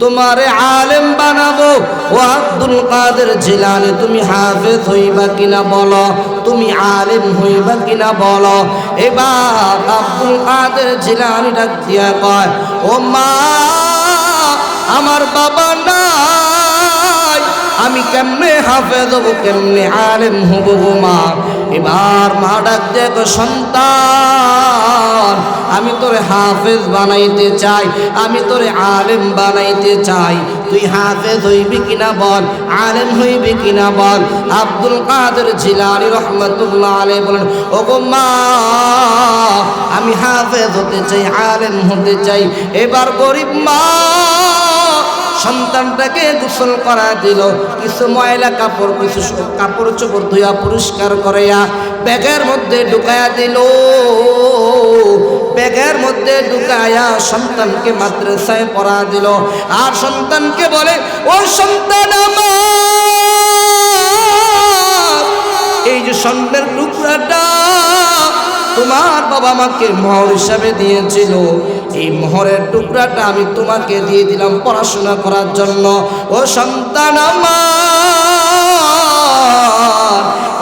তোমারে আলেম বানাবো। ও আব্দুল কাদের জিলানী তুমি হাফেজ হইবা কিনা বলো, তুমি আলেম হইবা কিনা বলো। এবার আব্দুল কাদের জিলানী ডাক দিয়া কয়, ও মা আমার বাবা নাই, আমি কেমনে হাফেজ হব, কেমনে আলেম হব গো মা। এবার মা ডাক দিয়ে কয়, সন্তান আমি তোরে হাফেজ বানাইতে চাই, আমি তোরে আলেম বানাইতে চাই, তুই হাফেজ হইবি কিনা বল, আলেম হইবি কিনা বল। আব্দুল কাদের জিলানী রহমাতুল্লাহ আলাইহি বলেন, ও গো মা আমি হাফেজ হতে চাই, আলেম হতে চাই। এবার গরিব মা সন্তানটাকে গোসল করা দিল, কিছু ময়লা কাপড়, কিছু কাপড় চোপড় ধুয়া পরিষ্কার করাইয়া ব্যাগের মধ্যে ঢুকায়া দিল। ব্যাগের মধ্যে ঢুকায়া সন্তানকে মাদ্রাসায় পড়া দিল। আর সন্তানকে বলে, ও সন্তান আমার, এই যে স্বর্ণের টুকরাটা তোমার বাবা আমাকে মোহর হিসাবে দিয়েছিল, এই মোহরের টুকরাটা আমি তোমাকে দিয়ে দিলাম পড়াশোনা করার জন্য। ও সন্তান আমার,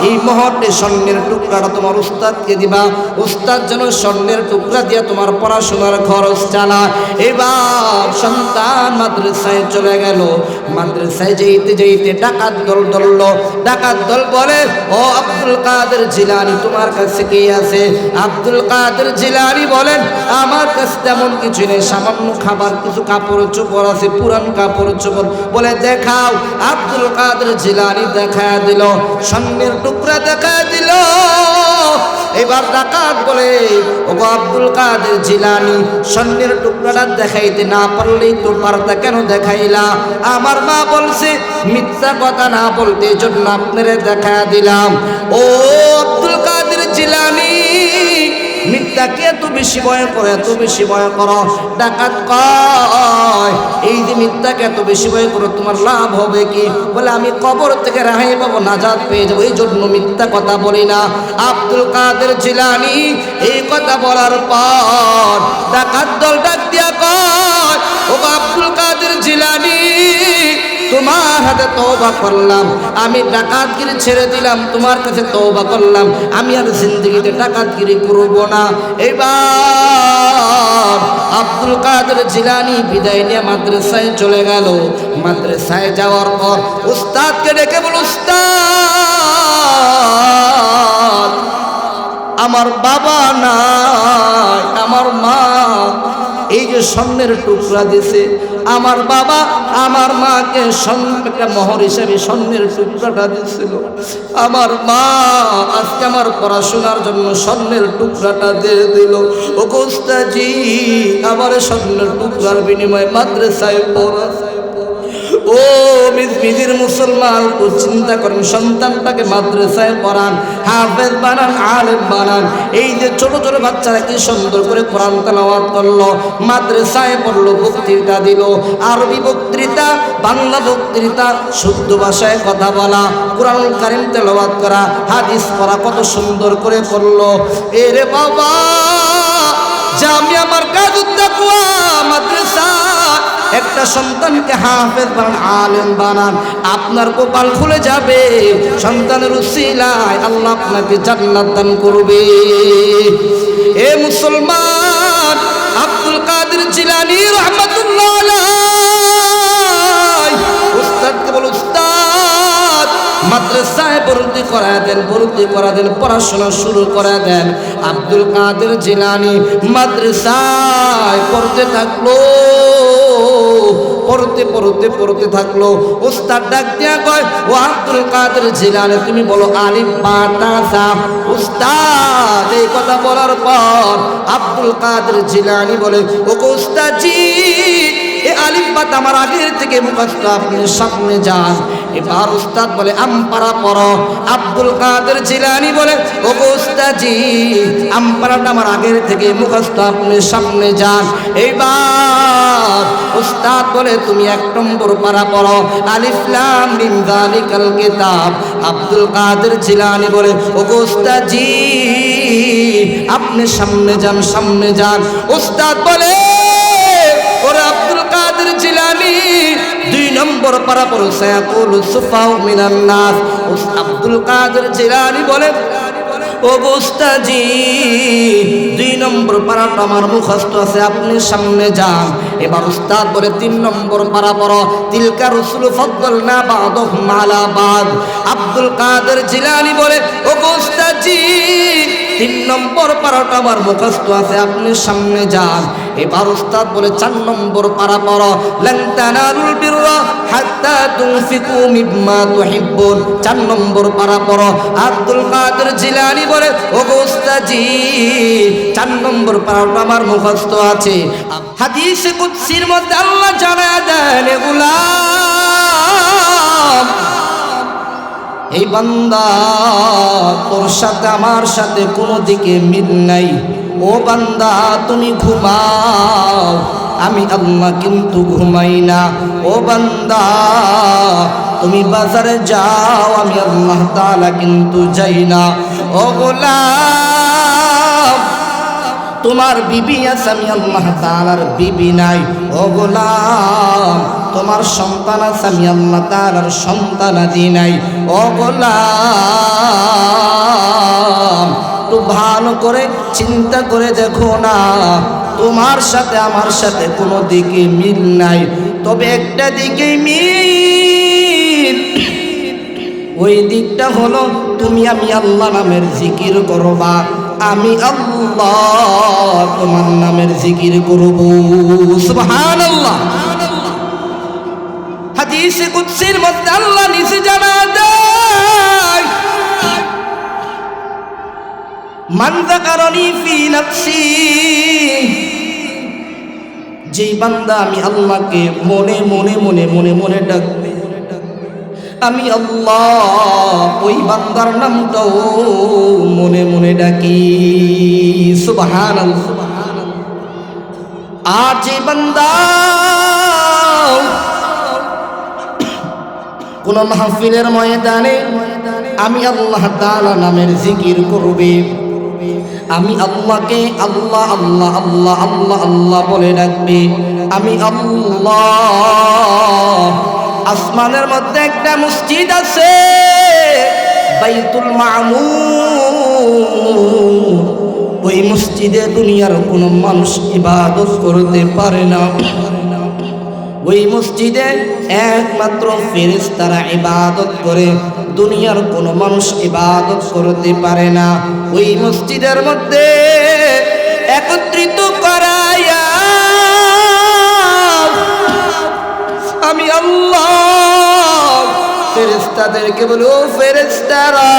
এই মুহূর্তে স্বর্ণের টুকরাটা তোমার উস্তাদকে দিবা, উস্তাদ যেন স্বর্ণের টুকরা দিয়ে তোমার পড়াশোনার খরচ চালা। এবার সন্তান মাদ্রাসায় চলে গেল। মাদ্রাসায় যেতে যেতে ডাকাত দল ধরল। ডাকাত দল বলে, ও আব্দুল কাদের জিলানী তোমার কাছে কি আছে? আব্দুল কাদের জিলানী বলেন, আমার কাছে তেমন কিছু নেই, সামান্য খাবার, কিছু কাপড় চোপড় আছে, পুরান কাপড় চোপড়। বলে দেখাও। আব্দুল কাদের জিলানী দেখা দিল, স্বর্ণের টুকরা দেখা দিল। এবার ডাকাত বলে, ও আব্দুল কাদের জিলানী স্বর্ণের টুকরাটা দেখাইতে না পারলেই তো পারতা, কেন দেখাইলা? আমার মা বলছে মিথ্যা কথা না বলতে, জন্য আপনারে দেখা দিলাম। ও আব্দুল কাদের জিলানী মিথ্যাকে এত বেশি ভয় করো, এত বেশি ভয় করো। ডাকাত কয়, এই যে মিথ্যাকে এত বেশি ভয় করো তোমার লাভ হবে কি? বলে আমি কবর থেকে রেহাই পাবো, নাজাত পেয়ে যাবো, এই জন্য মিথ্যা কথা বলি না। আব্দুল কাদের জিলানী এই কথা বলার পর ডাকাত দল ডাক দিয়া কয়, ও আব্দুল কাদের জিলানী তোমার হাতে তওবা করলাম, আমি ডাকাতগিরি ছেড়ে দিলাম, তোমার কাছে তওবা করলাম, আমি আর জিন্দেগিতে ডাকাতগিরি করব না। এবার আব্দুল কাদের জিলানী বিদায় নিয়ে মাদ্রাসায় চলে গেল। মাদ্রাসায় যাওয়ার পর উস্তাদকে ডেকে বল, উস্তাদ আমার বাবা নাই, আমার মা এই যে স্বর্ণের টুকরা দিছে, আমার বাবা আমার মাকে একটা মোহর হিসেবে স্বর্ণের টুকরাটা দিছিল, আমার মা আজকে আমার পড়াশোনার জন্য স্বর্ণের টুকরাটা দিয়ে দিল। ও উস্তাদজি আমার স্বর্ণের টুকরার বিনিময়ে মাদ্রাসায় পড়া। ও মিজির মুসলমান, তো চিন্তা করেন, সন্তানটাকে মাদ্রাসায় পড়ান, হাফেজ বানান, আলেম বানান। এই যে ছোট ছোট বাচ্চারা কি সুন্দর করে কোরআন তেলাওয়াত করলো, মাদ্রাসায় পড়লো, বক্তৃতা দিল, আরবি বক্তৃতা, বাংলা বক্তৃতা, শুদ্ধ ভাষায় কথা বলা, কোরআনুল কারীম তেলাওয়াত করা, হাদিস পড়া, কত সুন্দর করে পড়লো। এরে বাবা, জামিয়া মারকাজুত তাকওয়া মাদ্রাসা একটা সন্তানকে হাফেজ বানান, আলেম বানান, আপনার কপাল খুলে যাবে। সন্তানের উসিলায় আল্লাহ আপনাকে জান্নাত দান করবে। এ মুসলমান, আব্দুল কাদের জিলানী রাহমাতুল্লাহ আলাইহি উস্তাদকে বল, উস্তাদ মাদ্রাসায় ভর্তি করা দেন, ভর্তি করা দেন, পড়াশোনা শুরু করে দেন। আব্দুল কাদের জিলানী মাদ্রাসায় পড়তে থাকলো, পড়তে পড়তে পড়তে থাকলো। উস্তাদ ডাক দিয়া কয়, ও আব্দুল কাদের জিলানী তুমি বলো আলিফ বা তা সা। উস্তাদ এই কথা বলার পর আব্দুল কাদের জিলানী বলে, ও উস্তাদজি এ আলিফ বা আমার আগের থেকে মুখস্থ, আপনি সামনে যান। এবার উস্তাদ বলে আমপারা পড়ো। আব্দুল কাদের জিলানী বলে, ও উস্তাদজি আমপারাটা আমার আগের থেকে মুখস্থ, আপনি সামনে যান। এইবার উস্তাদ বলে তুমি 1 নম্বর পারা পড়ো, আলিফ লাম মিম যালিকাল কিতাব। আব্দুল কাদের জিলানী বলে, ও উস্তাদজি আপনি সামনে যান, সামনে যান। উস্তাদ বলে, ও ওরে আব্দুল কাদের জিলানী 2 নম্বর পারা পড়ো সায়াকুলু সুফাউ মিনান নাস। আব্দুল কাদের জিলানী বলে ও গোস্তাজি 2 নম্বর পারাটা আমার মুখস্থ আছে, আপনি সামনে যান। এবার উস্তাদ বলে 3 নম্বর পারা পড়ো তিলকা রসুল ফাদ্দালনা বা'দুহুম আলা বা'দ। আব্দুল কাদের জিলানী বলে ও গোস্তাজি 3 নম্বর পারাটা আমার মুখস্থ আছে, আপনি সামনে যান। এবার উস্তাদ বলে 4 নম্বর পারা পড়ো লান তানালুল বিররা হাত্তা তুনফিকু মিম্মা তুহিব্বুন। 4 নম্বর পারা পড়ো। আব্দুল কাদের জিলানী বলে ও গোস্তাজি 4 নম্বর পারাটা আমার মুখস্থ আছে। হাদিসে কুদসির মধ্যে আল্লাহ জানায় দেন গোলাম এই বান্দা তোর সাথে আমার সাথে কোনো দিকে মিল নাই, ও বান্দা তুমি ঘুমাও, আমি আল্লাহ কিন্তু ঘুমাই না। ও বান্দা তুমি বাজারে যাও, আমি আল্লাহ তাআলা কিন্তু যাই না। ও গোলাম তোমার বিবি আছে, আমি আল্লাহ তাআলার বিবি নাই। ও গোলাম তোমার সন্তান আছে, আমি আল্লাহ তাআলার সন্তানাদি নাই। ও গোলাম একটু ভালো করে চিন্তা করে দেখো না, তোমার সাথে আমার সাথে কোনো দিকে মিল নাই, তবে একটা দিকে মিল। ওই দিকটা হলো তুমি আমি আল্লাহ নামের জিকির করবা, আমি আল্লাহ তোমার নামের জিকির করব। সুবহানাল্লাহ। হাদিসে কুদসির মধ্যে আল্লাহ নিজে জানা দেয় মান যাকারানি ফি নাফসি, যেই বান্দা আমি আল্লাহকে মনে মনে মনে মনে মনে ডাকবে, আমি আল্লাহ ওই বান্দার নামটাও মনে মনে ডাকি। সুবহানাল্লাহ। আর যে বান্দা কোন মাহফিলের ময়দানে আমি আল্লাহ তাআলা নামের জিকির করবে, আমি আল্লাহকে আল্লাহ আল্লাহ আল্লাহ আল্লাহ আল্লাহ বলে ডাকবে, আমি আল্লাহ। আসমানের মধ্যে একটা মসজিদ আছে বাইতুল মামুর, ওই মসজিদে দুনিয়ার কোনো মানুষ ইবাদত করতে পারে না। ওই মসজিদে একমাত্র ফেরেশতারা ইবাদত করে, দুনিয়ার কোনো মানুষ ইবাদত করতে পারে না। ওই মসজিদের মধ্যে একত্রিত করায়া আমি আল্লাহ ফেরেশতাদেরকে বলি, ও ফেরেশতারা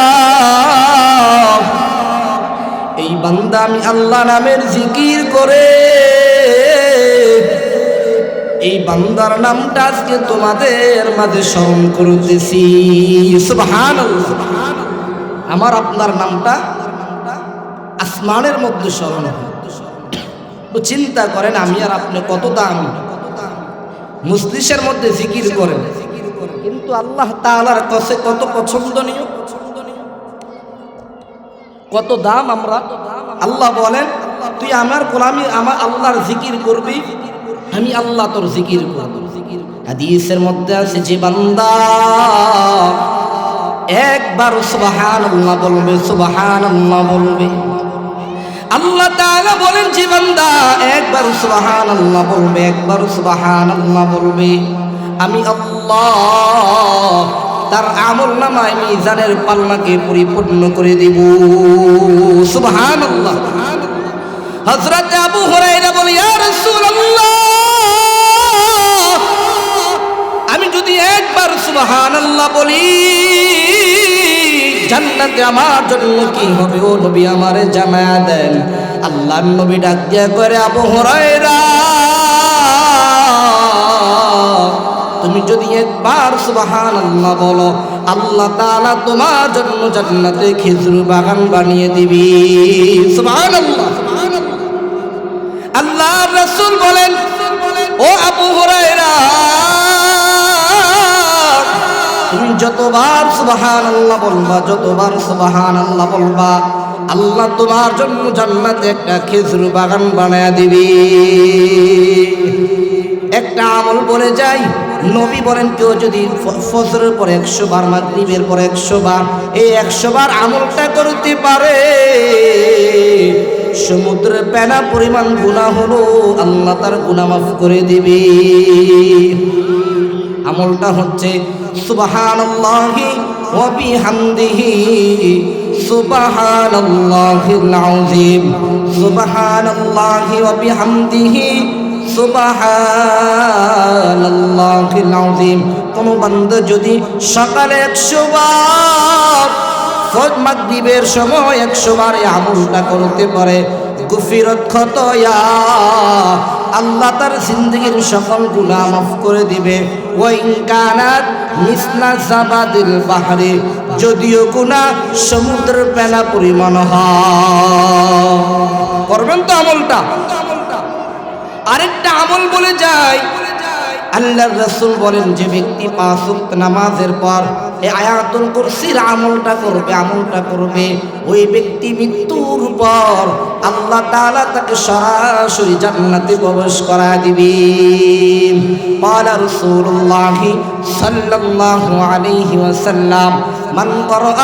এই বান্দা আমি আল্লাহ নামের জিকির করে, এই বান্দার নামটা আজকে তোমাদের মাঝে স্মরণ করতেছি। সুবহানাল্লাহ। আমার আপনার নামটা আসমানের মধ্যে স্মরণ হয়। তো চিন্তা করেন আমি আর আপনি কত দামি, মজলিসের মধ্যে জিকির করেন, কিন্তু আল্লাহ তাআলার কাছে কত পছন্দনীয়, কত দাম আমরা। আল্লাহ বলেন তুই আমার গোলামি আমার আল্লাহর জিকির করবি, আমি আল্লাহ তোর জিকির করব। হাদিসের মধ্যে আছে যে বান্দা একবার সুবহানাল্লাহ বলবে, সুবহানাল্লাহ বলবে, আল্লাহ তাআলা বলেন যে বান্দা একবার সুবহানাল্লাহ বলবে, একবার সুবহানাল্লাহ বলবে, আমি আল্লাহ তার আমলনামায় মিজানের পাল্লাকে পরিপূর্ণ করে দেব। সুবহানাল্লাহ। হযরত আবু হুরায়রা বলে, ইয়া রাসূলুল্লাহ আমি যদি একবার সুবহানাল্লাহ বলি জান্নাতে আমার জন্য কি হবে? ও নবী আমারে জানায়া দেন। আল্লাহর নবী ডাক দিয়া করে, আবু হুরায়রা তুমি যদি একবার সুবহানাল্লাহ বলো আল্লাহ তাআলা তোমার জন্য জান্নাতে খেজুর বাগান বানিয়ে দিবে। সুবহানাল্লাহ। আল্লাহর রাসূল বলেন, ও আবু হুরায়রা তুমি যতবার সুবহানাল্লাহ বলবা, যতবার সুবহানাল্লাহ বলবা আল্লাহ তোমার জন্য জান্নাতে একটা খেজুর বাগান বানায়া দিবে। একটা আমল বলে যাই, নবী বলেন কেউ যদি ফজরের পর 100 বার, মাগরিবের পর 100 বার, এই 100 বার আমলটা করতে পারে, সমুদ্রের পেনা পরিমাণ গুনাহ হলো আল্লাহ তার গুনাহ মাফ করে দিবে। আমলটা হচ্ছে সুবহানাল্লাহি ওয়া বিহামদিহি সুবহানাল্লাহিল আযীম, সুবহানাল্লাহি ওয়া বিহামদিহি সুবহানাল্লাহিল আযীম। কোন বান্দা যদি সকালে 100 বার, মাগরিবের সময় 100 বার এই আমলটা করতে পারে, গুফিরাত খতায়া, আল্লাহ তার জিন্দেগীর সকল গুনাহ মাফ করে দিবে। ওয়া ইন কানাত মিসলা জাবাদিল বাহরি, যদিও গুনাহ সমুদ্রের পেনা পরিমাণ হয়। করবেন তো আমলটা? আরেকটা আমল বলে যায়, আল্লাহর রাসূল বলেন যে ব্যক্তি 5 ওয়াক্ত নামাজের পর এই আয়াতুল কুরসির আমলটা করবে, ওই ব্যক্তি মৃত্যুর পর আল্লাহ তাআলা তাকে সরাসরি জান্নাতে প্রবেশ করায় দিবে। قال رسول الله صلى الله عليه وسلم من قرأ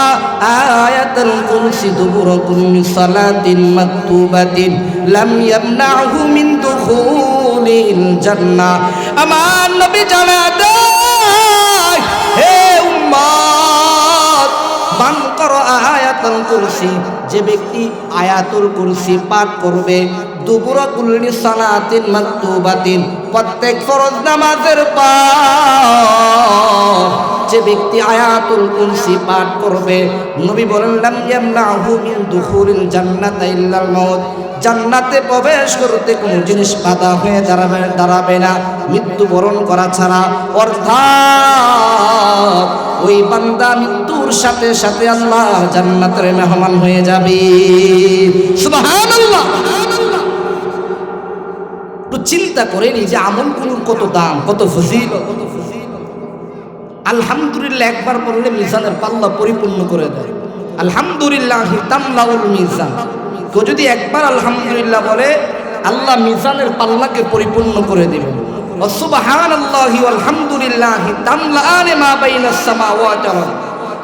آية الكرسي دبر كل صلاة مكتوبة لم يمنعه من دخول الجنة। আমার নবী জানাতে, হে উম্মত, মান করা আয়াতুল কুরসি, যে ব্যক্তি আয়াতুল কুরসি পাঠ করবে, দুবুরা কুল্লি সালাতিন মাকতুবাতিন, প্রত্যেক ফরজ নামাজের পর যে ব্যক্তি আয়াতুল কুরসি পাঠ করবে, নবী বলেন লাম ইয়ামনাহু মিন দুখুলিল জান্নাতি ইল্লাল মাউত, জান্নাতে প্রবেশ করতে কোনো জিনিস বাধা হয়ে দাঁড়াবে না মৃত্যুবরণ করা ছাড়া। অর্থাৎ ওই বান্দা মৃত্যুর সাথে সাথে আল্লাহ জান্নাতের মেহমান হয়ে যাবে। সুবহানাল্লাহ। তো চিন্তা করেন এই যে আমলগুলোর কত দাম, কত ফজিলত। আলহামদুলিল্লাহ একবার পড়লে মিজানের পাল্লা পরিপূর্ণ করে দেয়। আলহামদুলিল্লাহ তামলাউল মিজান, কেউ যদি একবার আলহামদুলিল্লাহ বলে আল্লাহ মিজানের পাল্লাকে পরিপূর্ণ করে দিবেন। সুবহানাল্লাহি ওয়াল হামদুলিল্লাহি তামলাআনে মা বাইনাস সামাওয়াতি ওয়াল আরদ,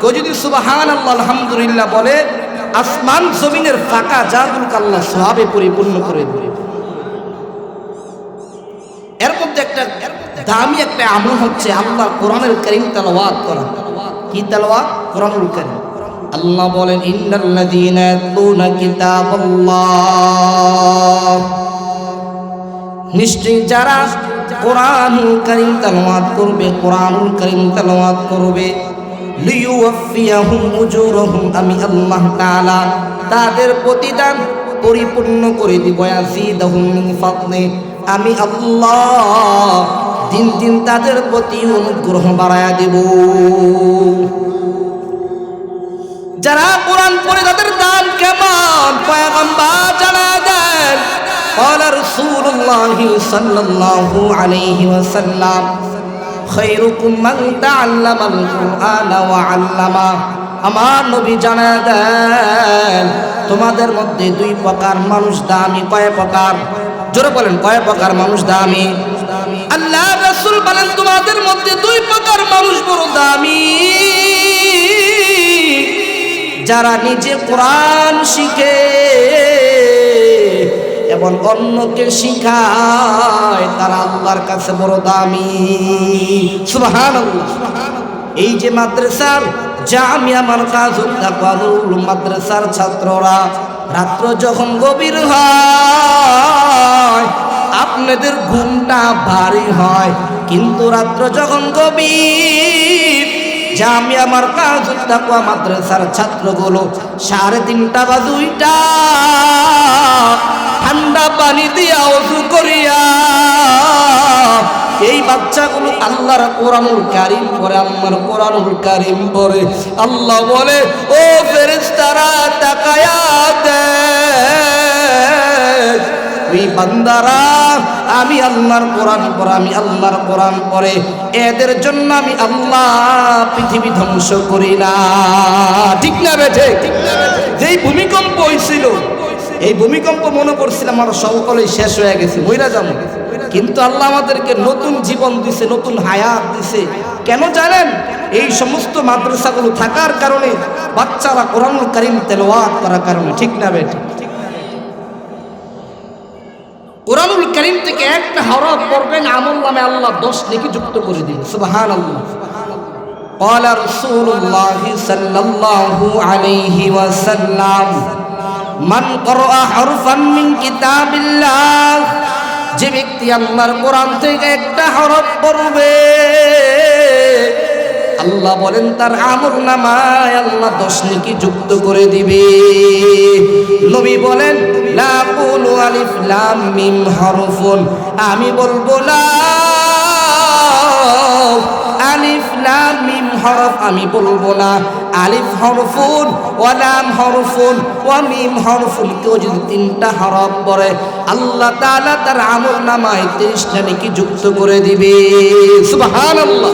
কেউ যদি সুবহানাল্লাহ আলহামদুলিল্লাহ বলে আসমান জমিনের ফাঁকা জায়গাগুলোকে আল্লাহ সওয়াবে পরিপূর্ণ করে দিবেন। এর মধ্যে একটা দামি একটা আমল হচ্ছে আল্লাহর কোরআনের কারীম তেলাওয়াত করা। কি তেলাওয়াত? কোরআনুল কারীম। আল্লাহ বলেন ইন্নাল্লাযীনা ইয়াতলুনা কিতাবাল্লাহ, নিশ্চয়ই যারা কোরআনুল কারীম তেলাওয়াত করবে, কোরআনুল কারীম তেলাওয়াত করবে, লিইউওয়াফিয়াহুম উজুরাহুম, আমি আল্লাহ তাআলা তাদের প্রতিদান পরিপূর্ণ করে দিব। ইয়াজিদাহুম মিন ফাদলি, আমি আল্লাহ দিন দিন তাদের প্রতি অনুগ্রহ বাড়ায়া দেব। যারা কোরআন পড়ে তাদের দাম কেমন পয়গম্বর জানায় দেন। قال رسول الله صلى الله عليه وسلم خيركم من تعلم القرآن وعلمه, আমার নবী জানায় দেন তোমাদের মধ্যে 2 প্রকার মানুষ দামি। কয় প্রকার? জোরে বলেন, কয় প্রকার মানুষ দামি? আল্লাহ রাসূল বলেন তোমাদের মধ্যে 2 প্রকার মানুষ বড় দামি, যারা নিজে কোরআন শিখে এবং অন্যকে শিখায়, তারা আল্লাহর কাছে বড় দামি। সুবহানাল্লাহ। এই যে মাদ্রাসার জামিয়া মারকাজুত তাকওয়াতুল মাদ্রাসার ছাত্ররা রাত্র যখন গভীর হয় আপনাদের ঘুমটা ভারী হয়, কিন্তু রাত্র যখন গভীর জামিয়া মারকাজুত তাকওয়া মাদ্রাসার ছাত্রগুলো 3:30 বা 2টা ঠান্ডা পানি দিয়া ওযু করিয়া এই বাচ্চাগুলো আল্লাহর কোরআনুল কারীম পড়ে, আল্লাহর কোরআনুল কারীম পড়ে। আল্লাহ বলে ও ফেরেশতারা তাকায়া দেখ, ওই বান্দারা আমি আল্লাহর কোরআন পড়ে, আমি আল্লাহর কোরআন পড়ে, এদের জন্য আমি আল্লাহ পৃথিবী ধ্বংস করি না। ঠিক না বেঠে? যেই ভূমিকম্প হয়েছিল, এই ভূমিকম্প মনে করছিলাম আমরা সকলেই শেষ হয়ে গেছে, মইরা যাবো। কিন্তু আল্লাহ আমাদেরকে নতুন জীবন দিছে, নতুন হায়াত দিছে। কেন জানেন? এই সমস্ত মাদ্রাসাগুলো থাকার কারণে, বাচ্চারা কোরআনুল কারীম তেলাওয়াত করার কারণে। ঠিক না বেঠিক? কোরআনুল কারীম থেকে একটা হরফ পড়বেন, আমলনামে আল্লাহ 10 নেকি যুক্ত করে দিবেন। সুবহানাল্লাহ। قال رسول الله صلى الله عليه وسلم من قرأ حرفا من كتاب الله, যে ব্যক্তি আল্লাহর কোরআন থেকে একটা হরফ পড়বে, আল্লাহ বলেন তার আমলনামায় আল্লাহ 10 নেকি যুক্ত করে দিবে। নবী বলেন লা কুলু আলিফ লাম মিম হরফুন, আমি বলবো না আলিফ লাম মিম হরফ, আমি বলবো না আলিফ হরফুন ওয়া লাম হরফুন ওয়া মিম হরফুন। কেউ যদি 3টা হরফ পড়ে আল্লাহ তাআলা তার আমলনামায় 30টা নেকি যুক্ত করে দিবে। সুবহানাল্লাহ।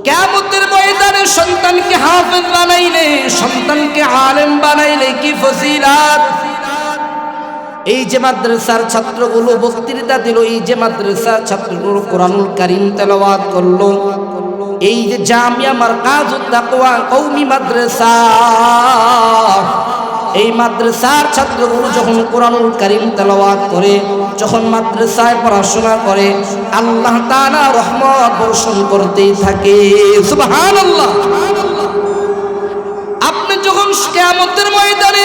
কিয়ামতের ময়দানে সন্তানকে হাফেজ বানাইলে, সন্তানকে আলেম বানাইলে কি ফজিলত! এই যে মাদ্রাসার ছাত্রগুলো বক্তৃতা দিল, এই যে মাদ্রাসার ছাত্রগুলো কোরআনুল কারীম তেলাওয়াত করলো, এই যে জামিয়া মারকাজুত তাকওয়া কওমি মাদ্রাসা, এই মাদ্রাসার ছাত্রগুলো যখন কোরআনুল কারীম তেলাওয়াত করে, যখন মাদ্রাসায় পড়াশোনা করে, আল্লাহ তাআলা রহমত বর্ষণ করতেই থাকে। সুবহানাল্লাহ। আপনি যখন কিয়ামতের ময়দানে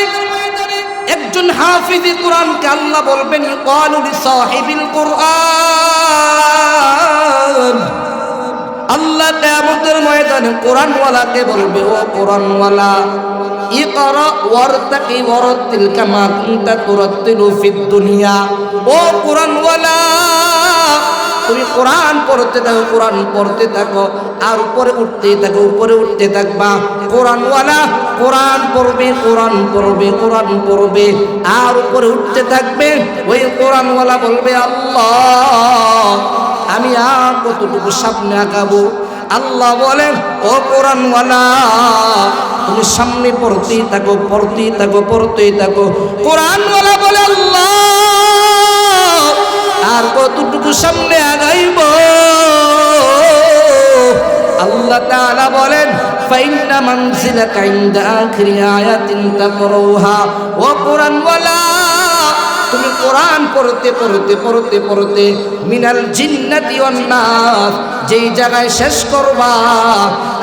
একজন হাফিজে কোরআনকে আল্লাহ বলবেন ইকালু লিসাহিবিল কোরআন, আল্লাহ কিয়ামতের ময়দানে কোরআনওয়ালাকে বলবে ও কোরআনওয়ালা ইকরা ওয়ারতাকি ওয়ারাতিল কামা কুনতা তুরাতিলু ফিদ দুনিয়া, ও কোরআনওয়ালা তুমি কোরআন পড়তে থাকো, কোরআন পড়তে থাকো, আর উপরে উঠতে থাকো, উপরে উঠতে থাকবা। কোরআনওয়ালা কোরআন পড়বে, কোরআন পড়বে, কোরআন পড়বে, আর উপরে উঠতে থাকবে। ওই কোরআনওয়ালা বলবে আল্লাহ আমি আর কতটুকু সামনে আগাবো? আল্লাহ বলেন ও কোরআনওয়ালা তুমি সামনে পড়তেই থাকো, পড়তেই থাকো, পড়তেই থাকো। কোরআনওয়ালা বলে আল্লাহ আর কতটুকু সামনে আগাইব? আল্লাহ তাআলা বলেন ফাইন্না মানজিলাকা ইনদা আখিরি আয়াতিন তাকরাউহা, ও কোরআনওয়ালা তুমি কোরআন পড়তে পড়তে পড়তে পড়তে মিনাল জিন্নাতি ওয়ান নাস, যেই জায়গায় শেষ করবা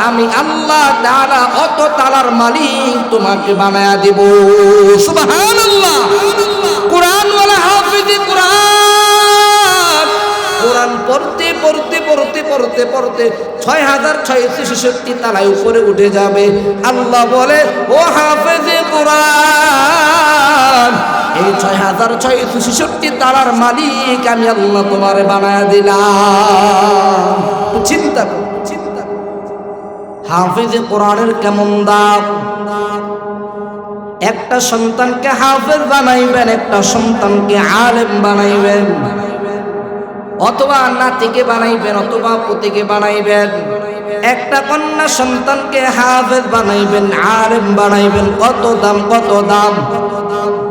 আমি আল্লাহ তাআলা অত তালার মালিক তোমাকে বানায়া দেব। সুবহানাল্লাহ। কোরআনওয়ালা হাফিজে কোরআন, কোরআন পড়তে পড়তে পড়তে পড়তে পড়তে 6666 তালায় উপরে উঠে যাবে। আল্লাহ বলে ও হাফেজে কোরআন এই 6666 তালার মালিক আমি আল্লাহ তোমারে বানায় দিলাম। চিন্তা করো, চিন্তা করো হাফেজে কোরআনের কেমন দাম। একটা সন্তানকে হাফেজ বানাইবেন, একটা সন্তানকে আলেম বানাইবেন, অথবা নাতিকে বানাইবেন, অথবা পুতিকে বানাইবেন। একটা কন্যা সন্তানকে হাফেজ বানাইবেন, আলেম বানাইবেন। কত দাম, কত দাম!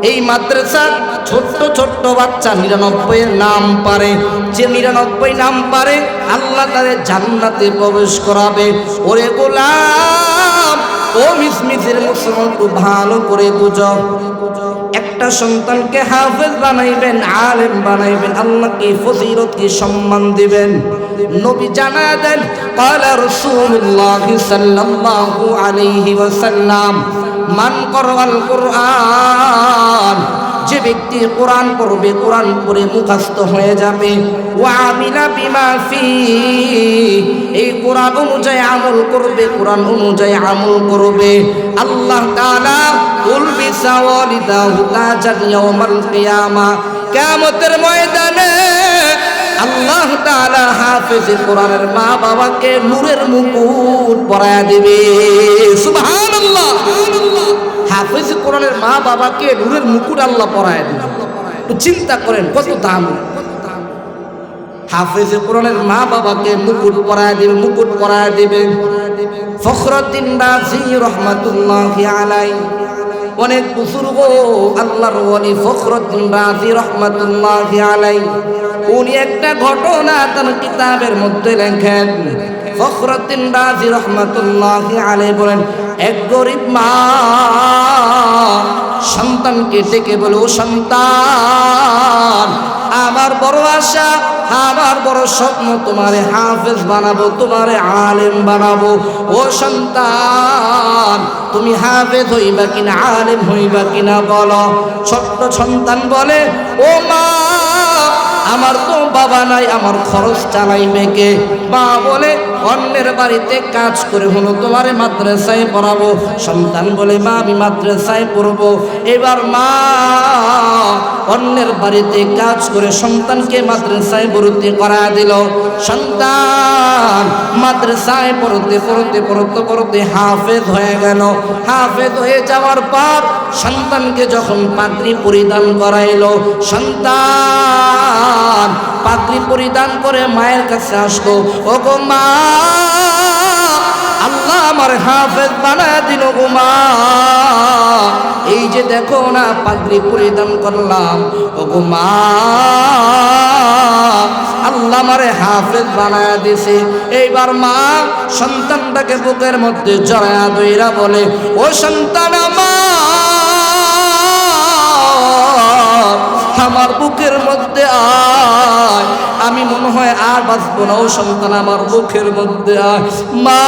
এই মাদ্রাসার ছোট্ট ছোট্ট বাচ্চা 99 নাম পারে, যে 99 নাম পারে আল্লাহ তাদের জান্নাতে প্রবেশ করাবে। ওরে গোলাম, ও মিসমিসের মুসলমান, একটু ভালো করে বুঝো। একটা সন্তানকে হাফেজ বানাইবেন, আলেম বানাইবেন, আল্লাহ কি ফজিলত কি সম্মান দিবেন। নবী জানা দেন ক্বালা রাসূলুল্লাহ সাল্লাল্লাহু আলাইহি ওয়াসাল্লাম মান ক্বারাআল কুরআন, যে ব্যক্তি কোরআন পড়বে, কোরআন পড়ে মুখস্থ হয়ে যাবে, ওয়া আমিলা বিমা ফি, এই কোরআন অনুযায়ী আমল করবে, কোরআন অনুযায়ী আমল করবে, আল্লাহ তাআলা উলবিসা ওয়ালিদাহু তাজান ইয়াউমাল কিয়ামা, কিয়ামতের ময়দানে আল্লাহ তাআলা হাফেজে কোরআনের মা বাবাকে নূরের মুকুট পরায়া দেবে। সুবহানাল্লাহ। হাফেজে কোরআনের মা বাবাকে নূরের মুকুট আল্লাহ পরায়া দেবে। একটু চিন্তা করেন কত দাম। হাফেজে কোরআনের মা বাবাকে মুকুট পরায়া দেবে, মুকুট পরায়া দেবে। ফখরুদ্দিন রাজি রহমাতুল্লাহি আলাইহি অনেক বুজুর্গ আল্লাহর ওলি ফখরুদ্দিন রাজি রহমাতুল্লাহি আলাইহি উনি একটা ঘটনা তার কিতাবের মধ্যে লেখেন। ফখরুদ্দিন রাজি রহমাতুল্লাহি আলাইহি বলেন, এক গরিব মা সন্তানকে ডেকে বলে, ও সন্তান, আমার বড় আশা, আমার বড় স্বপ্ন, তোমারে হাফেজ বানাবো, তোমারে আলেম বানাবো। ও সন্তান, তুমি হাফেজ হইবা কিনা, আলেম হইবা কিনা বলো। ছোট্ট সন্তান বলে, ও মা, আমার তো বাবা নাই, আমার খরচ চালাইবে কে? মা বলে, অন্যের বাড়িতে কাজ করে হলো তোমারে মাদ্রাসায় পড়াবো। সন্তান বলে, মা, আমি মাদ্রাসায় পড়বো। এবার মা অন্যের বাড়িতে কাজ করে সন্তানকে মাদ্রাসায় ভর্তি করা দিল। সন্তান মাদ্রাসায় পড়তে পড়তে পড়তে পড়তে হাফেজ হয়ে গেল। হাফেজ হয়ে যাওয়ার পর সন্তানকে যখন পাগড়ি পরিধান করাইল, সন্তান পাগড়ি পরিধান করে মায়ের কাছে আসলো। ও গো মা, আল্লাহ আমার হাফেজ বানায় দিল গো মা। এই যে দেখো না, পাগড়ি পরিধান করলাম। ও গো মা, আল্লাহ আমারে হাফেজ বানায় দিছে। এইবার মা সন্তানটাকে বুকের মধ্যে জড়ায়া দইরা বলে, ও সন্তান আমার বুকের মধ্যে আয়, আমি মনে হয় আর বাঁচবো না। ও সন্তান, আমার বুকের মধ্যে আয়। মা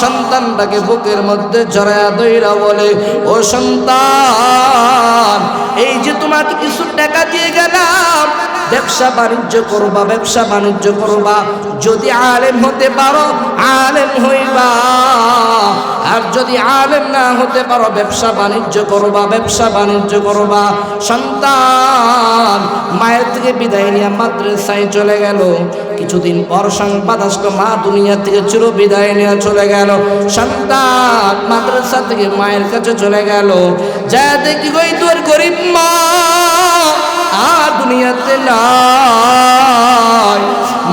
সন্তানটাকে বুকের মধ্যে জড়ায়া দইরা বলে, ও সন্তান, এই যে তোমাকে কিছু টাকা দিয়ে গেলাম, ব্যবসা বাণিজ্য করবা, ব্যবসা বাণিজ্য করবা। যদি আলেম হতে পারো আলেম হইবা, আর যদি আলেম না হতে পারো ব্যবসা বাণিজ্য করবা, ব্যবসা বাণিজ্য করবা। সন্তান মায়ের থেকে বিদায় নিয়ে মাদ্রাসায় চলে গেল। কিছুদিন পর সংবাদ আসলো, মা দুনিয়া থেকে চির বিদায় নিয়ে চলে গেল। সন্তান মাদ্রাসা থেকে মায়ের কাছে চলে গেল। যা দেখি গই তোর গরিব মা আর দুনিয়াতে নাই।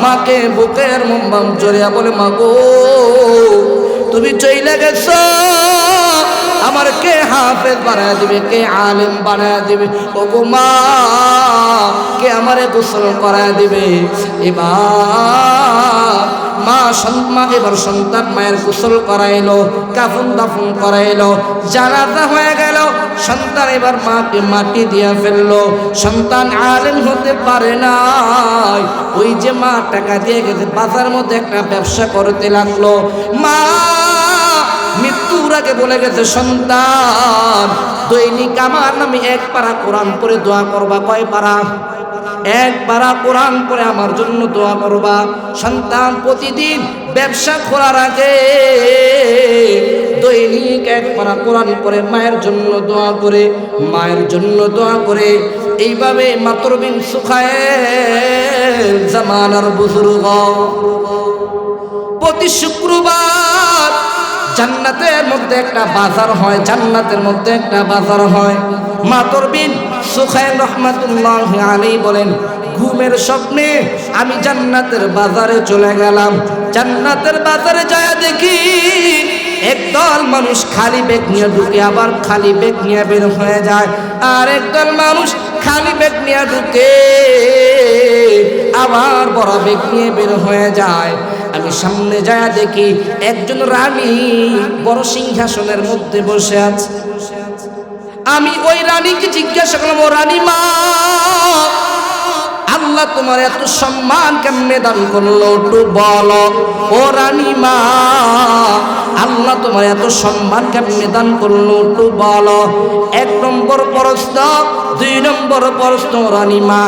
মাকে বুকের মোমবাম জড়িয়া বলে, মা গো, তুমি চইলা গেছো, আমার কে হাফেজ বানায় দিবে, কে আলেম বানায় দিবে? ও গো মা, কে আমারে গোসল করায় দিবে? এবার মা এবার সন্তান মায়ের গোসল করাইলো, কাফন দাফন করাইলো, জানাজা হয়ে গেল। সন্তান এবার মাকে মাটি দিয়া ফেললো। সন্তান আলেম হতে পারে নাই। ওই যে মা টাকা দিয়ে গেছে, বাজার মধ্যে একটা ব্যবসা করতে লাগলো। মা মৃত্যুর আগে বলে গেছে, সন্তান, দৈনিক আমার নামে এক পারা কোরআন পড়ে দোয়া করবা। কয় পারা? এক পারা কোরআন পড়ে আমার জন্য দোয়া করবা। সন্তান প্রতিদিন ব্যবসা খোলার আগে দৈনিক এক পারা কোরআন পড়ে মায়ের জন্য দোয়া করে, মায়ের জন্য দোয়া করে। এইভাবে মাতরবিন সুখায়ের জামানার বুজুর্গ প্রতি শুক্রবার জান্নাতের মধ্যে একটা বাজার হয়, জান্নাতের মধ্যে একটা বাজার হয়। মাতরবিন সুখায়ের রহমাতুল্লাহি আলাইহি বলেন, ঘুমের স্বপ্নে আমি জান্নাতের বাজারে চলে গেলাম। জান্নাতের বাজারে যায় দেখি একদল মানুষ খালি ব্যাগ নিয়ে ঢুকে, আবার খালি ব্যাগ নিয়ে বের হয়ে যায়। আর একদল মানুষ খালি ব্যাগ নিয়ে ঢুকে, আবার বড় ব্যাগ নিয়ে বের হয়ে যায়। আমি সামনে যায় দেখি একজন রানী বড় সিংহাসনের মধ্যে বসে আছে। আমি ওই রানীকে জিজ্ঞাসা করলাম, ও রানী মা, আল্লাহ তোমার এত সম্মান কেমনে দান করলো, একটু বলো। ও রানী মা, আল্লাহ তোমার এত সম্মান কেমনে দান করলো, একটু বলো। এক নম্বর প্রশ্ন। দুই নম্বর প্রশ্ন, রানী মা,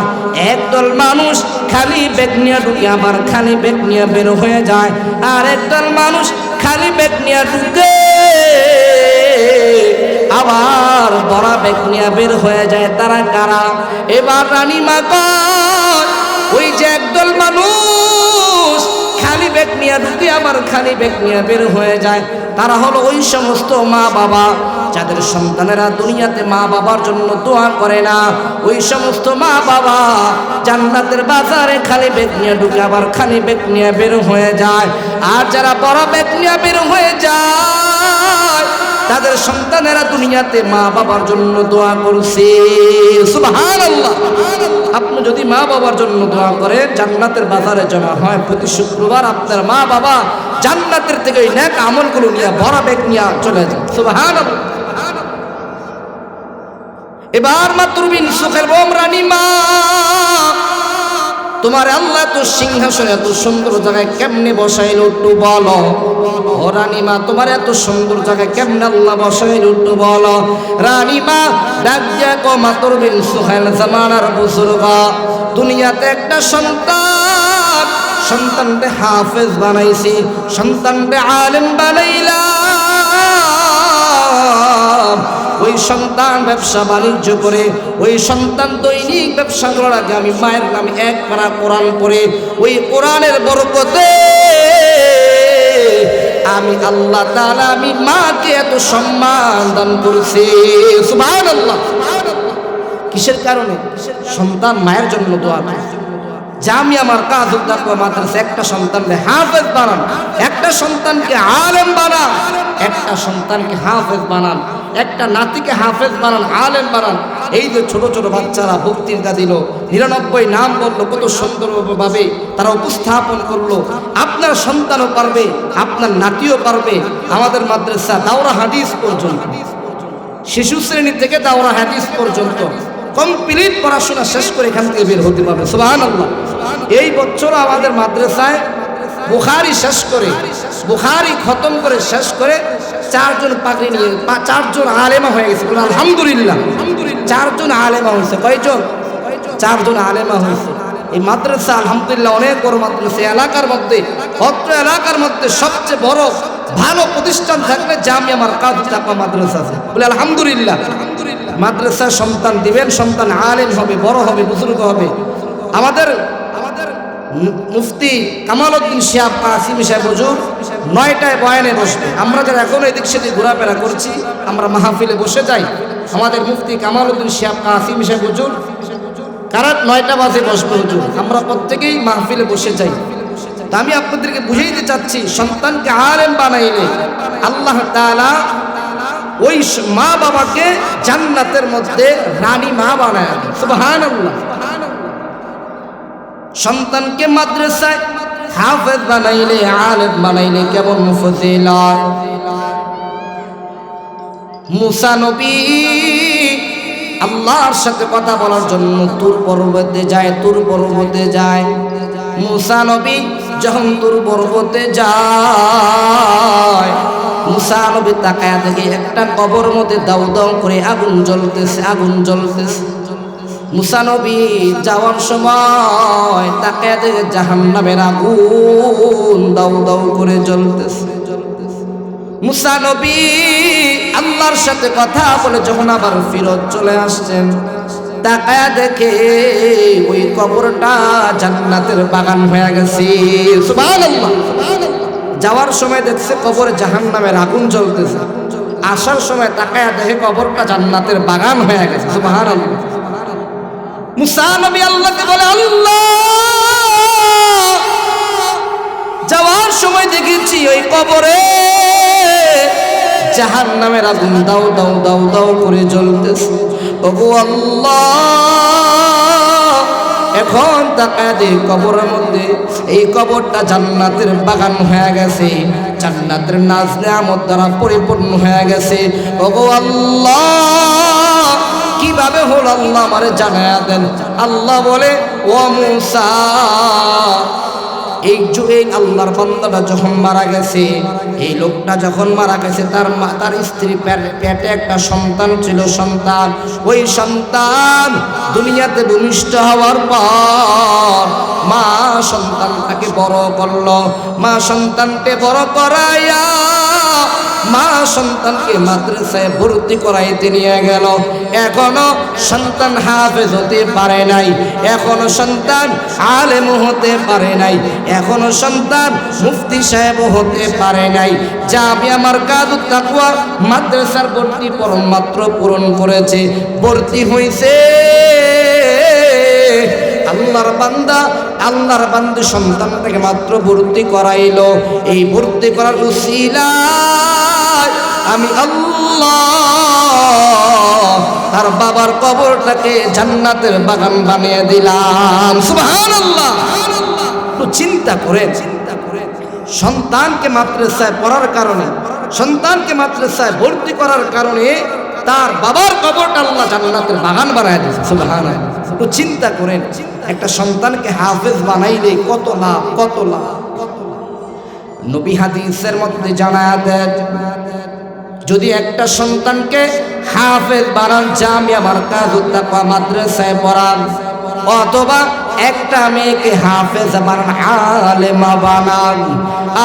একদল মানুষ খালি ব্যাগ নিয়ে ঢুকে, আবার খালি ব্যাগ নিয়ে বের হয়ে যায়। আর একদল মানুষ খালি ব্যাগ নিয়ে ঢুকে, আবার বড় ব্যাগ নিয়ে বের হয়ে যায়। তারা কারা? এবার রানী মা কয়, ওই যে একদল মানুষ খালি ব্যাগ নিয়ে ঢুকে, আবার খালি ব্যাগ নিয়ে বের হয়ে যায়, তারা হলো ওই সমস্ত মা বাবা যাদের সন্তানেরা দুনিয়াতে মা বাবার জন্য দোয়া করে না। ওই সমস্ত মা বাবা জান্নাতের বাজারে খালি ব্যাগ নিয়ে ঢুকে, আবার খালি ব্যাগ নিয়ে বের হয়ে যায়। আর যারা বড় ব্যাগ নিয়ে বের হয়ে যায়, তাদের সন্তানেরা দুনিয়াতে মা বাবার জন্য দোয়া করছে। সুবহানাল্লাহ। আপনি যদি মা বাবার জন্য দোয়া করেন, জান্নাতের বাজারে জমা হয় প্রতি শুক্রবার। আপনার মা বাবা জান্নাতের থেকে ওই নেক আমলগুলো নিয়ে ভরা ব্যাগ নিয়ে চলে যায়। সুবহানাল্লাহ। এবার মাতৃবিন সুখের বোম রানী মা, তোমার আল্লাহ তো সিংহাসনে এত সুন্দর জায়গায় কেমনে বসাইল একটু বলো। ও রানী মা, তোমার এত সুন্দর জায়গায় কেমনে আল্লাহ বসাইল একটু বলো। রানী মা ডাক দিয়া কো মাতৃবিন সুহেল জামানার বুজুর্গ, দুনিয়াতে একটা সন্তান, সন্তানকে হাফেজ বানাইছি, সন্তানকে আলেম বানাইলাম। ওই সন্তান ব্যবসা বাণিজ্য করে, ওই সন্তান দৈনিক ব্যবসা করার আগে আমি মায়ের নামে এক পারা কোরআন পড়ে, ওই কোরআনের বরকতে আমি আল্লাহ তাআলা আমি মাকে এত সম্মান দান করছি। সুবহানাল্লাহ। কিসের কারণে? সন্তান মায়ের জন্য দোয়া করে। যে আমি আমার কাজুল তাকওয়া মাদ্রাসা একটা সন্তানকে হাফেজ বানান, একটা সন্তানকে আলেম বানান, একটা সন্তানকে হাফেজ বানান, একটা নাতিকে হাফেজ বানান, আলেম বানান। এই যে ছোট ছোট বাচ্চারা বক্তৃতা দিল, 99 নাম বললো, কত সুন্দরভাবে তারা উপস্থাপন করলো। আপনার সন্তানও পারবে, আপনার নাতিও পারবে। আমাদের মাদ্রাসা দাওরা হাদিস পর্যন্ত, শিশু শ্রেণী থেকে দাওরা হাদিস পর্যন্ত কমপ্লিট পড়াশোনা শেষ করে এখান থেকে বের হতে পারবে। সুবহানাল্লাহ। এই বছর আমাদের মাদ্রাসায় বুখারী শেষ করে, বুখারী খতম করে শেষ করে 4 জন পাগড়ি নিয়ে 4 জন আলেমা হয়ে গেছে। বলে আলহামদুলিল্লাহ। 4 জন আলেমা হয়েছে। কয়জন? 4 জন আলেমা হয়েছে। এই মাদ্রাসা আলহামদুলিল্লাহ অনেক বড় মাদ্রাসা। এলাকার মধ্যে, অত্র এলাকার মধ্যে সবচেয়ে বড় ভালো প্রতিষ্ঠান থাকলে জামিয়া মারকাতুত তাকওয়া মাদ্রাসা আছে। বলে আলহামদুলিল্লাহ। মাদ্রাসা সন্তান দিবেন, সন্তান আলেম হবে, বড় হবে, বুজুর্গ হবে। আমাদের মুফতি কামাল উদ্দিন শিহাব কাসিমি সাহেব হুজুর 9টায় বয়ানে বসবে। আমরা যারা এখন এদিক সেদিক ঘোরাফেরা করছি, আমরা মাহফিলে বসে যাই। আমাদের মুফতি কামাল উদ্দিন শিহাব কাসিমি সাহেব হুজুর কারাত 9টা বাজে বসবে হুজুর। আমরা প্রত্যেকেই মাহফিলে বসে যাই। তা আমি আপনাদেরকে বুঝাইতে চাচ্ছি, সন্তানকে আলেম বানাইলে আল্লাহ তাআলা ওই মা বাবাকে জান্নাতের মধ্যে রানী মা বানায়। সুবহানাল্লাহ। সন্তানকে মাদ্রাসায় হাফেজ বানাইলে, আলেম বানাইলে কেমন ফজিলত। মুসা নবী আল্লাহর সাথে কথা বলার জন্য তুর পর্বতে যায়, তুর পর্বতে যায়। মুসা নবী যখন তুর পর্বতে যায়, মুসা নবী তাকায়া দেখে একটা কবর মধ্যে দাউ দাউ করে আগুন জ্বলতেছে, আগুন জ্বলতেছে। মুসা নবী যাওয়ার সময় তাকায়া দেখে জাহান্নামের আগুন দাউ দাউ করে জ্বলতেছে। মুসা নবী আল্লাহর সাথে কথা বলে যখন আবার ফিরত চলে আসছেন, তাকায়া দেখে ওই কবরটা জান্নাতের বাগান হয়ে গেছে। সুবহানাল্লাহ। যাওয়ার সময় দেখছে কবরে জাহান্নামের আগুন জ্বলতেছে, আসার সময় তাকায়া দেখে কবরটা জান্নাতের বাগান হয়ে গেছে। সুবহানাল্লাহ। মুসা নবী আল্লাহকে বলে, আল্লাহ, যাওয়ার সময় দেখেছি ওই কবরে জাহান্নামের আগুন দাউ দাউ দাউ দাউ করে জ্বলতেছে। ওগো আল্লাহ, এখন তাকায় দে কবরের মধ্যে, এই কবরটা জান্নাতের বাগান হয়ে গেছে, জান্নাতের নাজ নেয়ামত দ্বারা পরিপূর্ণ হয়ে গেছে। ওগো আল্লাহ, কিভাবে হল আল্লাহ আমারে জানায়া দেন। আল্লাহ বলে, ও মুসা, এই যুগে আল্লাহর বান্দাটা যখন মারা গেছে, এই লোকটা যখন মারা গেছে, তার স্ত্রী পেটে একটা সন্তান ছিল, সন্তান। ওই সন্তান দুনিয়াতে ভূমিষ্ঠ হওয়ার পর মা সন্তানটাকে বড় করলো। মা সন্তানকে বড় করাইয়া মা সন্তানকে মাদ্রাসায় ভর্তি করাইতে নিয়ে গেল। এখনো সন্তান হাফেজ হতে পারে নাই, এখনো সন্তান আলেম হতে পারে নাই, এখনো সন্তান মুফতি সাহেব হতে পারে নাই। জামিয়া মারকাতুত তাকওয়া মাদ্রাসার ভর্তি ফরম মাত্র পূরণ করেছে, ভর্তি হইছে। আল্লাহর বান্দা, আল্লাহর বান্দা সন্তানটাকে মাত্র ভর্তি করাইলো। এই ভর্তি করার উসিলায় আমি আল্লাহ তার বাবার কবরটাকে জান্নাতের বাগান বানিয়ে দিলাম। সুবহানাল্লাহ। একটু চিন্তা করেন, সন্তানকে মাদ্রাসায় পড়ার কারণে, সন্তানকে মাদ্রাসায় ভর্তি করার কারণে তার বাবার কবরটা আল্লাহ জান্নাতের বাগান বানায় দিয়েছে। সুবহানাল্লাহ। একটু চিন্তা করেন, একটা সন্তানকে হাফেজ বানাইলে কত লাভ, কত লাভ। নবী হাদিসের মধ্যে জানায়া দেন, যদি একটা সন্তানকে হাফেজ বানান, জামিয়া মারকাজুত তাকওয়া মাদ্রাসায় পড়ান, অথবা একটা মেয়েকে হাফেজ বানান, আলেমা বানান,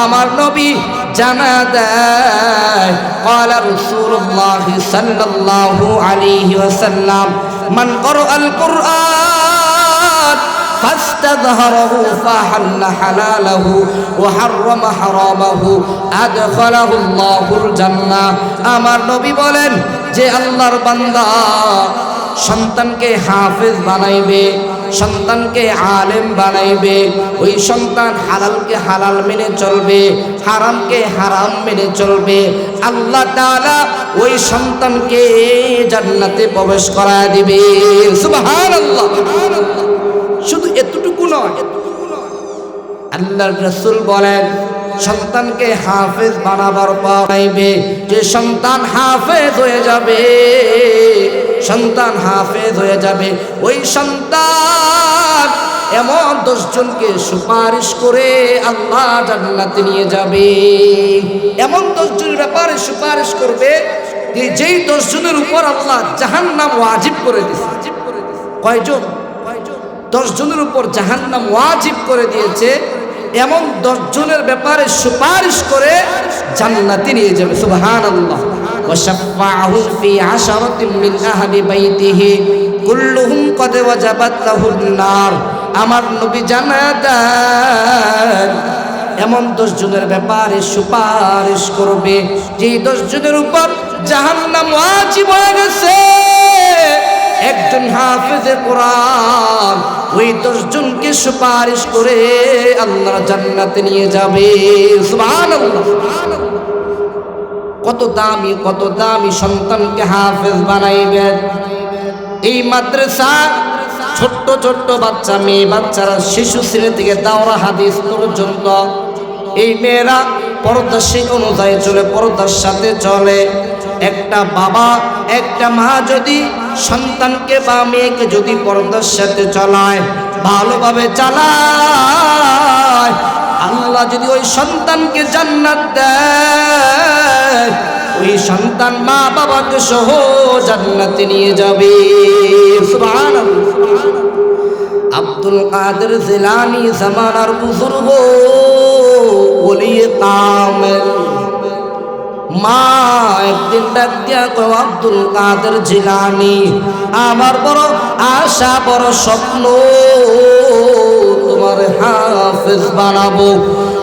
আমার নবী জানা দেয় ক্বালা রাসূলুল্লাহ সাল্লাল্লাহু আলাইহি ওয়াসাল্লাম মান ক্বারাআল কুরআন ফাস্তাযহারাহু ফাহাল্লা হালালাহু ওয়া হাররামা হারামাহু আদখালাহুল্লাহুল জান্নাহ। আমার নবী বলেন যে আল্লাহর বান্দা সন্তানকে হাফেজ বানাইবে, সন্তানকে আলেম বানাইবে, ওই সন্তান হালালকে হালাল মেনে চলবে, হারামকে হারাম মেনে চলবে, আল্লাহ তাআলা ওই সন্তানকে জান্নাতে প্রবেশ করায় দিবে। সুবহানাল্লাহ। শুধু এতটুকু নয়, আল্লাহর রাসূল বলেন সন্তানকে হাফেজ বানাবার পাইবে, যে সন্তান হাফেজ হয়ে যাবে, সন্তান হাফেজ হয়ে যাবে, ওই সন্তান এমন 10 জনকে সুপারিশ করে আল্লাহ জান্নাতে নিয়ে যাবে। এমন 10 জনের ব্যাপারে সুপারিশ করবে যেই 10 জনের উপর আল্লাহ জাহান্নাম ওয়াজিব করে দিয়েছে। কয়জন? 10 জনের উপর জাহান্নাম ওয়াজিব করে দিয়েছে, এমন 10 জনের ব্যাপারে সুপারিশ করে জান্নাতে নিয়ে যাবে। সুবহানাল্লাহ। ওয়া শাফাআহু ফি 10 মিন আহলি বাইতিহি কুল্লুহুম কদ ওয়াজাবাত লাহুন নার। আমার নবী জানায়া দেন এমন 10 জনের ব্যাপারে সুপারিশ করবে যেই 10 জনের উপর জাহান্নাম ওয়াজিব হয়ে গেছে। একজন হাফেজে কোরআন ওই 10 জনকে সুপারিশ করে আল্লাহর জান্নাতে নিয়ে যাবে। সুবহানাল্লাহ। কত দামি, কত দামি সন্তানকে হাফেজ বানাইবেন। এই মাদ্রাসা ছোট্ট ছোট্ট বাচ্চা, মেয়ে বাচ্চারা শিশু শ্রেণী থেকে দাওরা হাদিস পর্যন্ত, এই মেয়েরা পর্দা শিখ অনুযায়ী চলে, পর্দার সাথে চলে। একটা বাবা একটা মা যদি সন্তানকে বা মেয়েকে যদি পর্দার সাথে চলায়, ভালোভাবে চালায়, আল্লাহ যদি ওই সন্তানকে জান্নাত দেয়, ওই সন্তান মা বাবাকে সহ জান্নাতে নিয়ে যাবে। সুবহানাল্লাহ। আব্দুল কাদের জিলানী জামানার বুজুর্গ, ওলিয়ে কামেল। মা একদিন ডাক দিয়া কয়, আব্দুল কাদের জিলানী, আমার বড় আশা, বড় স্বপ্ন, তোমার হাফেজ বানাবো,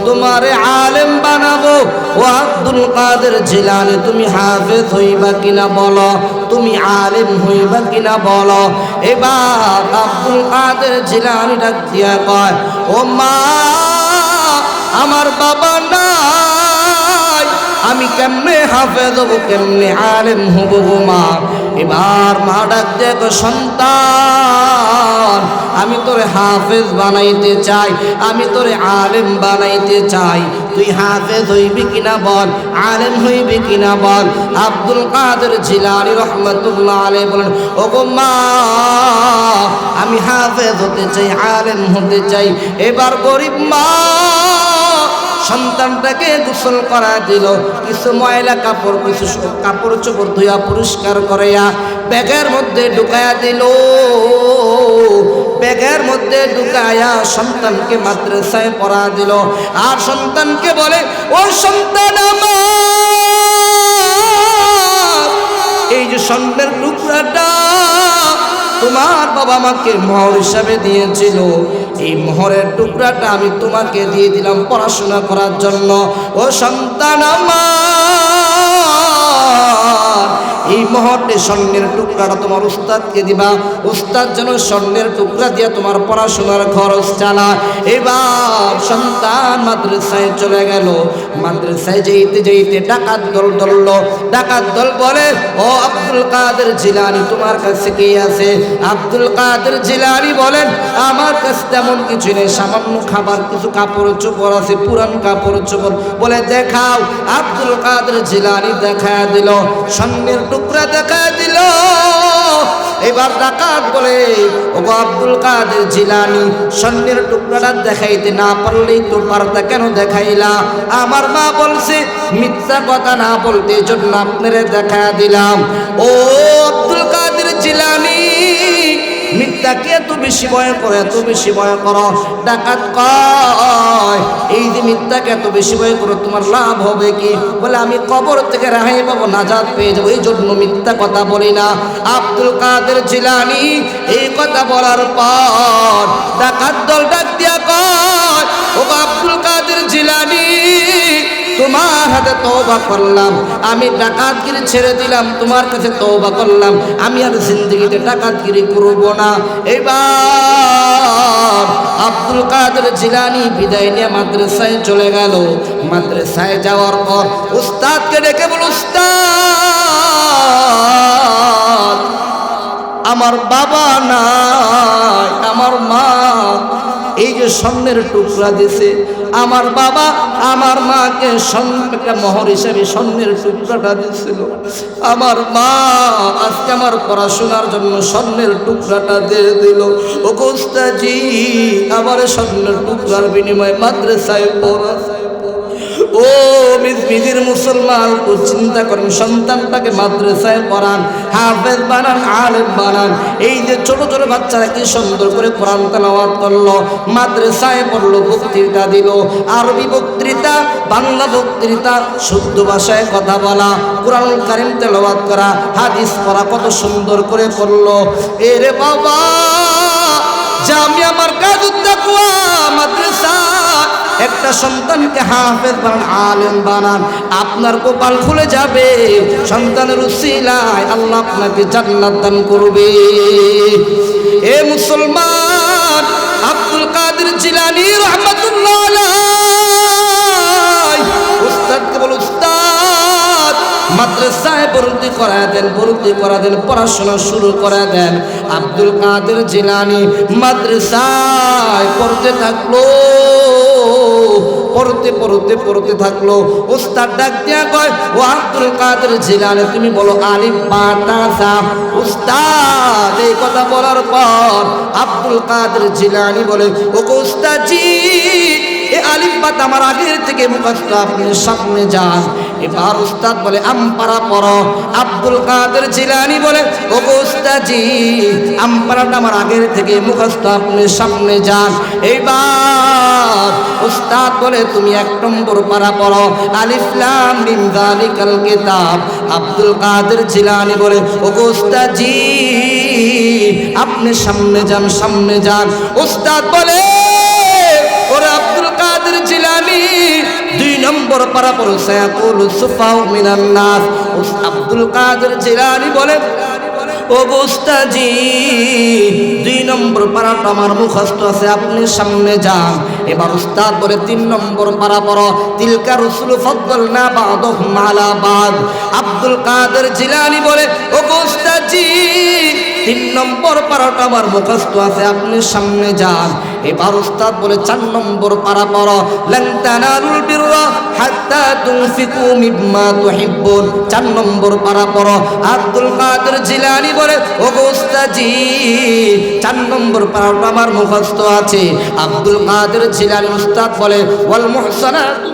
তোমারে আলেম বানাবো। ও আব্দুল কাদের জিলানী, তুমি হাফেজ হইবা কিনা বলো, তুমি আলেম হইবা কিনা বলো। এবার আব্দুল কাদের জিলানী ডাক দিয়া কয়, ও মা, আমার বাবা নাই, আমি কেমনে হাফেজ হবো, কেমনে আলেম হবো গো মা। এবার মা ডাক দিয়ে কয়, সন্তান, আমি তোরে হাফেজ বানাইতে চাই, আমি তোরে আলেম বানাইতে চাই, তুই হাফেজ হইবি কিনা বল, আলেম হইবি কিনা বল। আব্দুল কাদের জিলানী রহমাতুল্লাহ আলাইহি বলেন, ও গো মা, আমি হাফেজ হতে চাই, আলেম হতে চাই। এবার গরিব মা সন্তানটাকে গোসল করা দিল, কিছু ময়লা কাপড়, কিছু কাপড় চোপড় ধুয়া পরিষ্কার করাইয়া ব্যাগের মধ্যে ঢুকায়া দিল। ব্যাগের মধ্যে ঢুকায়া সন্তানকে মাদ্রাসায় পড়া দিল। আর সন্তানকে বলে, ও সন্তান আমার, এই যে স্বর্ণের টুকরাটা তোমার বাবা মাকে মোহর হিসাবে দিয়েছিল, এই মোহরের টুকরাটা আমি তোমাকে দিয়ে দিলাম পড়াশোনা করার জন্য। ও সন্তান আমার, এই মুহূর্তে স্বর্ণের টুকরাটা তোমার উস্তাদকে দিবা, উস্তাদ যেন স্বর্ণের টুকরা দিয়ে তোমার পড়াশোনার খরচ চালা। এবার সন্তান মাদ্রাসায় চলে গেল। মাদ্রাসায় যেতে যেতে ডাকাত দল ধরল। ডাকাত দল বলে, ও আব্দুল কাদের জিলানী, তোমার কাছে কি আছে? আব্দুল কাদের জিলানী বলেন, আমার কাছে তেমন কিছু নেই, সামান্য খাবার, কিছু কাপড় চোপড় আছে, পুরান কাপড় চোপড়। বলে দেখাও। আব্দুল কাদের জিলানী দেখা দিল, স্বর্ণের টুকরা দেখা দিল। এবার ডাকাত বলে, ও আব্দুল কাদের জিলানী, স্বর্ণের টুকরাটা দেখাইতে না পারলেই তো পারতা, কেন দেখাইলা? আমার মা বলছে মিথ্যা কথা না বলতে, জন্য আপনারে দেখা দিলাম। ও আব্দুল কাদের জিলানী, মিথ্যাকে এত বেশি ভয় করো, এত বেশি ভয় করো। ডাকাত কয়, এই যে মিথ্যাকে এত বেশি ভয় করো, তোমার লাভ হবে কি? বলে আমি কবর থেকে রেহাই পাবো, নাজাত পেয়ে যাবো, এই জন্য মিথ্যা কথা বলি না। আব্দুল কাদের জিলানী এই কথা বলার পর ডাকাত দল ডাক দিয়া কয়, ও আব্দুল কাদের জিলানী, তোমার হাতে তওবা করলাম, আমি ডাকাতগিরি ছেড়ে দিলাম, তোমার কাছে তওবা করলাম, আমি আর জিন্দেগিতে ডাকাতগিরি করব না। এবার আব্দুল কাদের জিলানী বিদায় নিয়ে মাদ্রাসায় চলে গেল। মাদ্রাসায় যাওয়ার পর উস্তাদকে ডেকে বল, উস্তাদ, আমার বাবা নাই, আমার মা এই যে স্বর্ণের টুকরা দিছে, আমার বাবা আমার মাকে একটা মোহর হিসেবে স্বর্ণের টুকরাটা দিছিল। আমার মা আজকে আমার পড়াশোনার জন্য স্বর্ণের টুকরাটা দিয়ে দিল। ও উস্তাদজি, আমার স্বর্ণের টুকরার বিনিময়ে মাদ্রাসায় পড়া। ও মিজির মুসলমান, তো চিন্তা করেন, সন্তানটাকে মাদ্রাসায় পড়ান, হাফেজ বানান, আলেম বানান। এই যে ছোট ছোট বাচ্চারা কি সুন্দর করে কোরআন তেলাওয়াত করলো, মাদ্রাসায় পড়লো, বক্তৃতা দিল, আরবি বক্তৃতা, বাংলা বক্তৃতা, শুদ্ধ ভাষায় কথা বলা, কোরআনুল কারীম তেলাওয়াত করা, হাদিস পড়া, কত সুন্দর করে পড়লো। এরে বাবা, জামিয়া মারকাজুত তাকওয়া মাদ্রাসা একটা সন্তানকে হাফেজ বানান, আলেম বানান, আপনার কপাল খুলে যাবে। সন্তানের উসিলায় আল্লাহ আপনাকে জান্নাত দান করবে। এ মুসলমান, আব্দুল কাদের জিলানী রাহমাতুল্লাহ আলাইহি উস্তাদকে বল, উস্তাদ মাদ্রাসায় ভর্তি করায় দেন, ভর্তি করা দেন, পড়াশোনা শুরু করে দেন। আব্দুল কাদের জিলানী মাদ্রাসায় পড়তে থাকলো, পড়তে পড়তে পড়তে থাকলো। উস্তাদ ডাক দিয়া কয়, ও আব্দুল কাদের জিলানী, তুমি বলো আলিফ বা তা সা। উস্তাদ এই কথা বলার পর আব্দুল কাদের জিলানী বলে, ও উস্তাদজি, এ আলিফ বা আমার আগের থেকে মুখস্থ, আপনি সামনে যান। এবার উস্তাদ বলে আমপারা পড়ো। আব্দুল কাদের জিলানী বলে, ও উস্তাদজি, আমপারাটা আমার আগের থেকে মুখস্থ, আপনি সামনে যান। এইবার উস্তাদ বলে, তুমি 1 নম্বর পারা পড়ো, আলিফ লাম মিম যালিকাল কিতাব। আব্দুল কাদের জিলানী বলে, ও উস্তাদজি, আপনি সামনে যান, সামনে যান। উস্তাদ বলে, ওরে আব্দুল কাদের জিলানী, 2 নম্বর পারা পড়ো, সায়াকুলু সুফাউ মিনান নাস। আব্দুল কাদের জিলানী বলে, ও উস্তাদজি, 2 নম্বর পারাটা আমার মুখস্থ আছে, আপনি সামনে যান। এবার উস্তাদ বলে, 3 নম্বর পারা পড়ো, তিলকা রুসুলু ফাদ্দালনা বা'দুহুম আলা বা'দ। আব্দুল কাদের জিলানী বলে, ও উস্তাদজি, 3 নম্বর পারাটা আমার মুখস্থ আছে, আপনি সামনে যান। এবার উস্তাদ বলে, 4 নম্বর পারা পড়ো, লান তানালুল বিররা হাত্তা তুনফিকু মিম্মা তুহিব্বুন। 4 নম্বর পারা পড়ো। আব্দুল কাদের জিলানী বলে, ও উস্তাদজি, 4 নম্বর পারাটা আমার মুখস্থ আছে। আব্দুল কাদের জিলানী উস্তাদ বলে, ওয়াল মুহসানাতু